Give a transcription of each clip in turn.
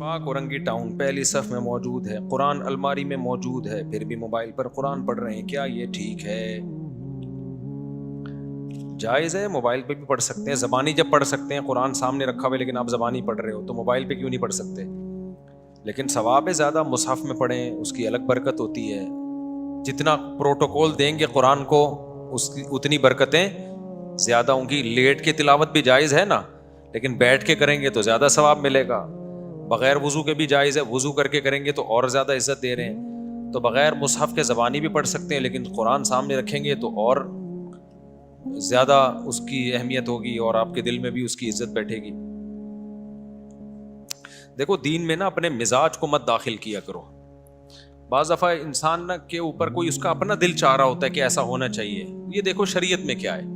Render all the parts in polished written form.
پاک اورنگی ٹاؤن پہلی صف میں موجود ہے، قرآن الماری میں موجود ہے، پھر بھی موبائل پر قرآن پڑھ رہے ہیں، کیا یہ ٹھیک ہے؟ جائز ہے، موبائل پہ بھی پڑھ سکتے ہیں، زبانی جب پڑھ سکتے ہیں، قرآن سامنے رکھا ہوا ہے لیکن آپ زبانی پڑھ رہے ہو تو موبائل پہ کیوں نہیں پڑھ سکتے؟ لیکن ثواب ہے زیادہ مصحف میں پڑھیں، اس کی الگ برکت ہوتی ہے۔ جتنا پروٹوکول دیں گے قرآن کو اس کی اتنی برکتیں زیادہ ہوں گی۔ لیٹ کے تلاوت بھی جائز ہے نا، لیکن بیٹھ کے کریں گے تو زیادہ ثواب ملے گا۔ بغیر وضو کے بھی جائز ہے، وضو کر کے کریں گے تو اور زیادہ عزت دے رہے ہیں۔ تو بغیر مصحف کے زبانی بھی پڑھ سکتے ہیں، لیکن قرآن سامنے رکھیں گے تو اور زیادہ اس کی اہمیت ہوگی اور آپ کے دل میں بھی اس کی عزت بیٹھے گی۔ دیکھو دین میں نا اپنے مزاج کو مت داخل کیا کرو۔ بعض دفعہ انسان نا کے اوپر کوئی اس کا اپنا دل چاہ رہا ہوتا ہے کہ ایسا ہونا چاہیے۔ یہ دیکھو شریعت میں کیا ہے۔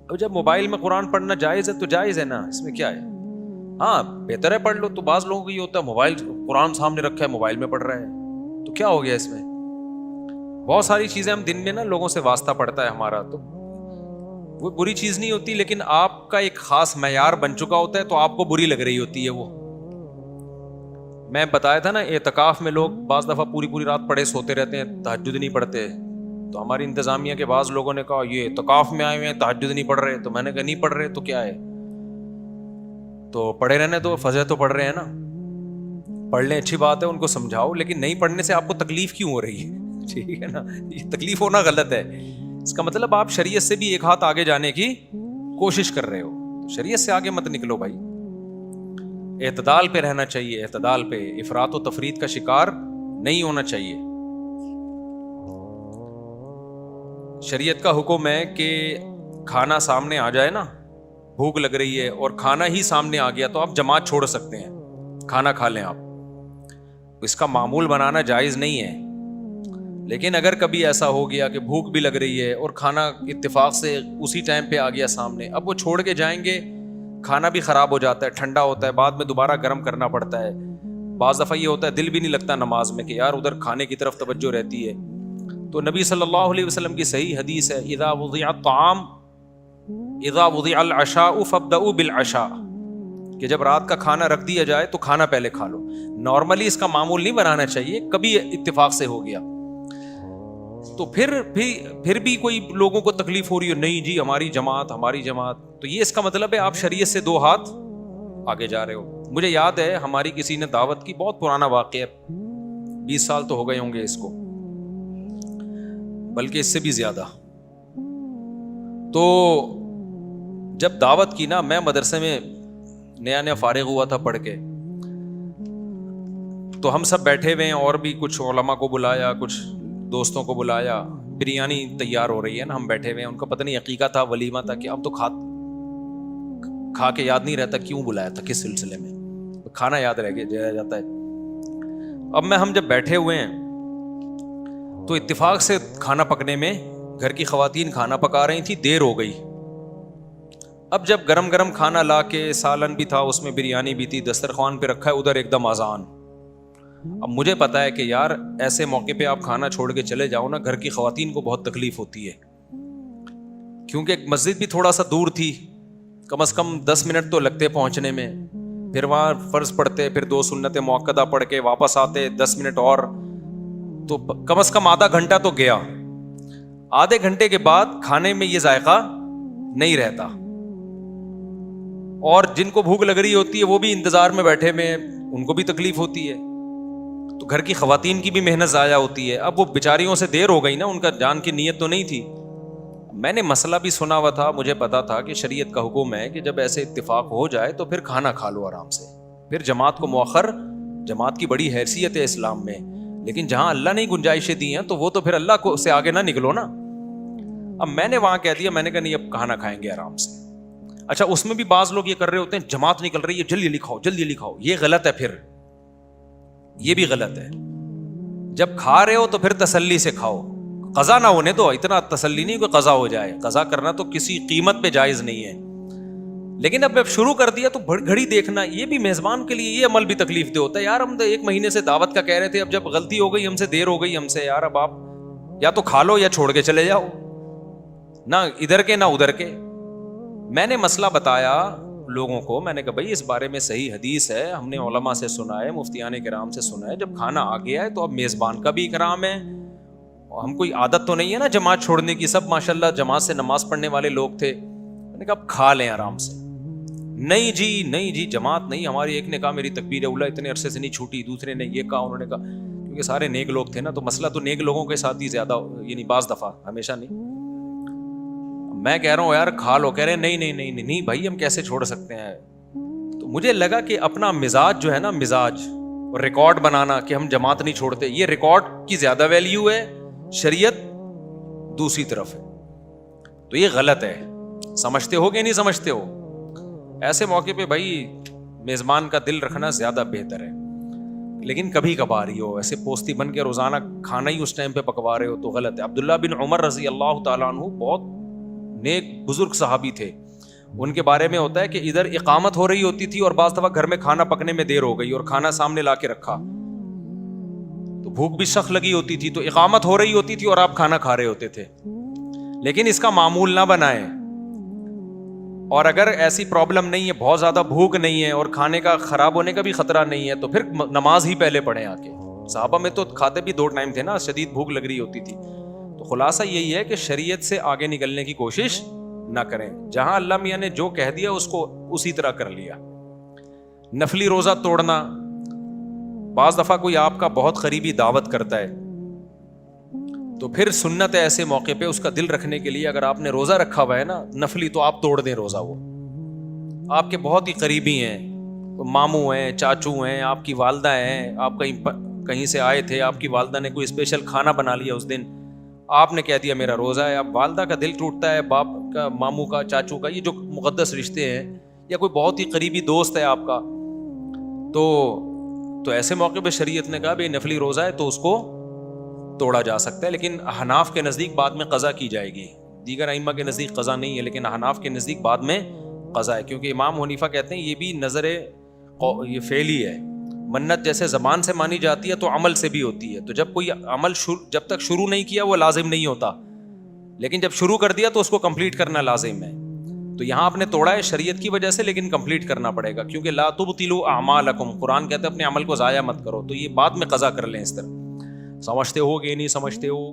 اب جب موبائل میں قرآن پڑھنا جائز ہے تو جائز ہے نا، اس میں کیا ہے؟ ہاں بہتر ہے پڑھ لو۔ تو بعض لوگوں کو یہ ہوتا ہے موبائل قرآن سامنے رکھا ہے موبائل میں پڑھ رہا ہے، تو کیا ہو گیا اس میں؟ بہت ساری چیزیں ہم دن میں نا لوگوں سے واسطہ پڑتا ہے ہمارا، تو وہ بری چیز نہیں ہوتی، لیکن آپ کا ایک خاص معیار بن چکا ہوتا ہے تو آپ کو بری لگ رہی ہوتی ہے وہ۔ میں بتایا تھا نا اعتکاف میں لوگ بعض دفعہ پوری رات پڑے سوتے رہتے ہیں، تہجد نہیں پڑھتے۔ تو ہماری انتظامیہ کے بعض لوگوں نے کہا یہ اعتکاف میں آئے ہوئے ہیں تہجد نہیں پڑھ رہے، تو میں نے کہا نہیں پڑھ رہے تو کیا ہے، تو پڑھے رہنے تو فجر تو پڑھ رہے ہیں نا، پڑھ لیں اچھی بات ہے، ان کو سمجھاؤ، لیکن نہیں پڑھنے سے آپ کو تکلیف کیوں ہو رہی ہے؟ ٹھیک ہے نا، یہ تکلیف ہونا غلط ہے۔ اس کا مطلب آپ شریعت سے بھی ایک ہاتھ آگے جانے کی کوشش کر رہے ہو، تو شریعت سے آگے مت نکلو بھائی۔ اعتدال پہ رہنا چاہیے، اعتدال پہ، افراط و تفریط کا شکار نہیں ہونا چاہیے۔ شریعت کا حکم ہے کہ کھانا سامنے آ جائے نا، بھوک لگ رہی ہے اور کھانا ہی سامنے آ گیا تو آپ جماعت چھوڑ سکتے ہیں، کھانا کھا لیں آپ، اس کا معمول بنانا جائز نہیں ہے۔ لیکن اگر کبھی ایسا ہو گیا کہ بھوک بھی لگ رہی ہے اور کھانا اتفاق سے اسی ٹائم پہ آ گیا سامنے، اب وہ چھوڑ کے جائیں گے، کھانا بھی خراب ہو جاتا ہے، ٹھنڈا ہوتا ہے، بعد میں دوبارہ گرم کرنا پڑتا ہے۔ بعض دفعہ یہ ہوتا ہے دل بھی نہیں لگتا نماز میں کہ یار ادھر کھانے کی طرف توجہ رہتی ہے۔ تو نبی صلی اللہ علیہ وسلم کی صحیح حدیث ہے اذا وضع الطعام اذا وضع العشاء فابدؤوا بالعشاء، کہ جب رات کا کھانا رکھ دیا جائے تو کھانا پہلے کھا لو۔ نارملی اس کا معمول نہیں بنانا چاہیے، کبھی اتفاق سے ہو گیا تو پھر بھی کوئی لوگوں کو تکلیف ہو رہی ہے، نہیں جی ہماری جماعت، تو یہ اس کا مطلب ہے آپ شریعت سے دو ہاتھ آگے جا رہے ہو۔ مجھے یاد ہے ہماری کسی نے دعوت کی، بہت پرانا واقعہ ہے، 20 سال تو ہو گئے ہوں گے اس کو، بلکہ اس سے بھی زیادہ۔ تو جب دعوت کی نا، میں مدرسے میں نیا فارغ ہوا تھا پڑھ کے، تو ہم سب بیٹھے ہوئے ہیں اور بھی کچھ علماء کو بلایا، کچھ دوستوں کو بلایا، بریانی تیار ہو رہی ہے نا، ہم بیٹھے ہوئے ہیں، ان کو پتہ نہیں عقیقہ تھا، ولیمہ تھا، کہ اب تو کھا کے یاد نہیں رہتا کیوں بلایا تھا، کس سلسلے میں، کھانا یاد رہ جاتا ہے۔ اب ہم جب بیٹھے ہوئے ہیں تو اتفاق سے کھانا پکنے میں گھر کی خواتین کھانا پکا رہی تھی، دیر ہو گئی۔ اب جب گرم گرم کھانا لا کے، سالن بھی تھا اس میں، بریانی بھی تھی، دسترخوان پہ رکھا ہے، ادھر ایک دم اذان۔ اب مجھے پتا ہے کہ یار ایسے موقع پہ آپ کھانا چھوڑ کے چلے جاؤ نا، گھر کی خواتین کو بہت تکلیف ہوتی ہے، کیونکہ مسجد بھی تھوڑا سا دور تھی، کم از کم 10 منٹ تو لگتے پہنچنے میں، پھر وہاں فرض پڑھتے، پھر 2 سنت مؤکدہ پڑھ کے واپس آتے 10 منٹ اور، تو کم از کم آدھا گھنٹہ تو گیا۔ آدھے گھنٹے کے بعد کھانے میں یہ ذائقہ نہیں رہتا، اور جن کو بھوک لگ رہی ہوتی ہے وہ بھی انتظار میں بیٹھے میں، ان کو بھی تکلیف ہوتی ہے، تو گھر کی خواتین کی بھی محنت ضائع ہوتی ہے۔ اب وہ بیچاریوں سے دیر ہو گئی نا، ان کا جان کی نیت تو نہیں تھی۔ میں نے مسئلہ بھی سنا ہوا تھا، مجھے پتا تھا کہ شریعت کا حکم ہے کہ جب ایسے اتفاق ہو جائے تو پھر کھانا کھا لو آرام سے، پھر جماعت کو مؤخر، جماعت کی بڑی حیثیت ہے اسلام میں، لیکن جہاں اللہ نے گنجائشیں دی ہیں تو وہ تو پھر اللہ کو سے آگے نہ نکلو نا۔ اب میں نے وہاں کہہ دیا، میں نے کہا نہیں اب کھانا کھائیں گے آرام سے۔ اچھا اس میں بھی بعض لوگ یہ کر رہے ہوتے ہیں، جماعت نکل رہی ہے جلدی لکھاؤ جلدی لکھاؤ، یہ غلط ہے، پھر یہ بھی غلط ہے۔ جب کھا رہے ہو تو پھر تسلی سے کھاؤ، قضا نہ ہونے دو، اتنا تسلی نہیں کہ قضا ہو جائے، قضا کرنا تو کسی قیمت پہ جائز نہیں ہے، لیکن اب شروع کر دیا تو گھڑی دیکھنا، یہ بھی میزبان کے لیے یہ عمل بھی تکلیف دہ ہوتا ہے۔ یار ہم 1 مہینے سے دعوت کا کہہ رہے تھے، اب جب غلطی ہو گئی ہم سے، دیر ہو گئی ہم سے، یار اب آپ یا تو کھا لو یا چھوڑ کے چلے جاؤ، نہ ادھر کے نہ ادھر کے۔ میں نے مسئلہ بتایا، لوگوں کو میں نے کہا بھائی اس بارے میں صحیح حدیث ہے, ہم نے علماء سے سنا ہے, مفتیان کرام سے سنا ہے, جب کھانا آ گیا ہے تو اب میزبان کا بھی اکرام ہے. ہم کوئی عادت تو نہیں ہے نا جماعت چھوڑنے کی, سب ماشاءاللہ جماعت سے نماز پڑھنے والے لوگ تھے. میں نے کہا اب کھا لیں آرام سے. نہیں جی جماعت نہیں, ہماری ایک نے کہا میری تکبیر اولیٰ اتنے عرصے سے نہیں چھوٹی, دوسرے نے یہ کہا, انہوں نے کہا, کیونکہ سارے نیک لوگ تھے نا تو مسئلہ تو نیک لوگوں کے ساتھ ہی زیادہ, یعنی بعض دفعہ, ہمیشہ نہیں. میں کہہ رہا ہوں یار کھا لو, کہہ رہے نہیں بھائی ہم کیسے چھوڑ سکتے ہیں. تو مجھے لگا کہ اپنا مزاج جو ہے نا, مزاج اور ریکارڈ بنانا کہ ہم جماعت نہیں چھوڑتے, یہ ریکارڈ کی زیادہ ویلیو ہے, شریعت دوسری طرف ہے. تو یہ غلط ہے. سمجھتے ہو کہ نہیں سمجھتے ہو؟ ایسے موقع پہ بھائی میزبان کا دل رکھنا زیادہ بہتر ہے. لیکن کبھی کبھار ہی ہو, ایسے پوستی بن کے روزانہ کھانا ہی اس ٹائم پہ پکوا رہے ہو تو غلط ہے. عبداللہ بن عمر رضی اللہ تعالیٰ عنہ بہت نیک بزرگ صحابی تھے. ان کے بارے میں ہوتا ہے کہ ادھر اقامت ہو رہی ہوتی تھی اور بعض دفعہ گھر میں کھانا پکنے میں دیر ہو گئی اور کھانا سامنے لا کے رکھا تو بھوک بھی سخت لگی ہوتی تھی, تو اقامت ہو رہی ہوتی تھی اور آپ کھانا کھا رہے ہوتے تھے. لیکن اس کا معمول نہ بنائیں. اور اگر ایسی پرابلم نہیں ہے, بہت زیادہ بھوک نہیں ہے اور کھانے کا خراب ہونے کا بھی خطرہ نہیں ہے, تو پھر نماز ہی پہلے پڑھیں آ کے. صحابہ میں تو کھاتے بھی 2 ٹائم تھے نا, شدید بھوک لگ رہی ہوتی تھی. تو خلاصہ یہی ہے کہ شریعت سے آگے نکلنے کی کوشش نہ کریں. جہاں اللہ میاں نے جو کہہ دیا اس کو اسی طرح کر لیا. نفلی روزہ توڑنا, بعض دفعہ کوئی آپ کا بہت قریبی دعوت کرتا ہے تو پھر سنت ہے ایسے موقع پہ اس کا دل رکھنے کے لیے, اگر آپ نے روزہ رکھا ہوا ہے نا نفلی, تو آپ توڑ دیں روزہ. وہ آپ کے بہت ہی قریبی ہیں, ماموں ہیں, چاچو ہیں, آپ کی والدہ ہیں, آپ کہیں سے آئے تھے, آپ کی والدہ نے کوئی اسپیشل کھانا بنا لیا اس دن, آپ نے کہہ دیا میرا روزہ ہے. اب والدہ کا دل ٹوٹتا ہے, باپ کا, ماموں کا, چاچو کا, یہ جو مقدس رشتے ہیں, یا کوئی بہت ہی قریبی دوست ہے آپ کا, تو ایسے موقع پہ شریعت نے کہا بھائی نفلی روزہ ہے تو اس کو توڑا جا سکتا ہے. لیکن احناف کے نزدیک بعد میں قضا کی جائے گی. دیگر ائمہ کے نزدیک قضا نہیں ہے, لیکن احناف کے نزدیک بعد میں قضا ہے, کیونکہ امام حنیفہ کہتے ہیں یہ بھی نظر یہ فعلی ہے. منت جیسے زبان سے مانی جاتی ہے تو عمل سے بھی ہوتی ہے. تو جب کوئی عمل جب تک شروع نہیں کیا وہ لازم نہیں ہوتا, لیکن جب شروع کر دیا تو اس کو کمپلیٹ کرنا لازم ہے. تو یہاں آپ نے توڑا ہے شریعت کی وجہ سے, لیکن کمپلیٹ کرنا پڑے گا, کیونکہ لا تبطلوا اعمالکم, قرآن کہتا ہے اپنے عمل کو ضائع مت کرو. تو یہ بعد میں قضا کر لیں اس طرح. سمجھتے ہو کہ نہیں سمجھتے ہو؟